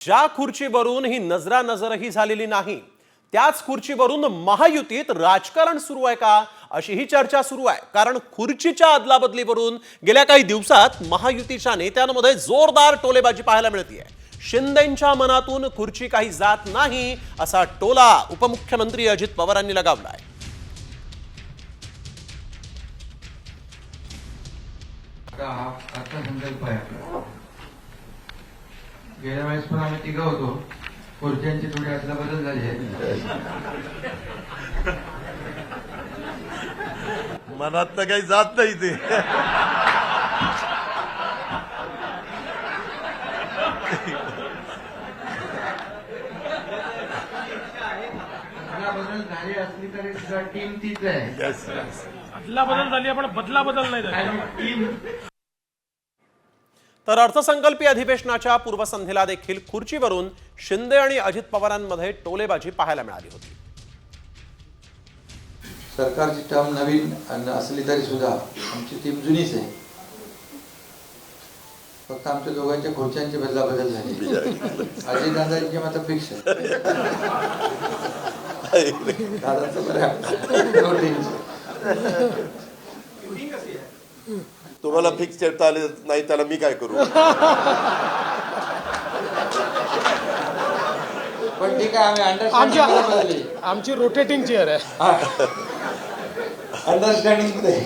ज्या खुर्चीवरून ही नजरानजरही झालेली नाही त्याच खुर्चीवरून महायुतीत राजकारण सुरू आहे का अशी ही चर्चा सुरू आहे। कारण खुर्चीच्या अदलाबदलीवरून गेल्या काही दिवसात महायुतीच्या नेत्यांमध्ये जोरदार टोलेबाजी पाहायला मिळते। शिंदेंच्या मनातून खुर्ची काही जात नाही असा टोला उपमुख्यमंत्री अजित पवारांनी लगावलाय। गेल्या वेळेस पण आम्ही तिघं होतो, खुर्च्यांची थोडी अदलाबदल झाली आहे। मनात तर काही जात नाही ते। अदलाबदल झाली असली तरी सुद्धा टीम तीच आहे। अदलाबदल झाली पण बदलाबदल नाही झाली। टीम तर अर्थसंकल्पीय अधिवेशनाच्या पूर्वसंध्येला देखील खुर्चीवरून शिंदे आणि अजित पवारांमध्ये टोलेबाजी पाहायला मिळाली होती। सरकारची टर्म नवीन असली तरी सुद्धा आमची टीम जुनीच आहे। फक्त आमच्या दोघांच्या खुर्च्यांची बदलाबदल झाली। अजितदादांची मात्र फिक्स आहे। दादांचं बरं आहे। No tension. तुम्हाला फिक्स करता आले नाही त्याला मी काय करू? पण ठीक आहे, आम्ही अंडरस्टँडिंग बदलली। आमची रोटेटिंग चेअर आहे। अंडरस्टँडिंग मध्ये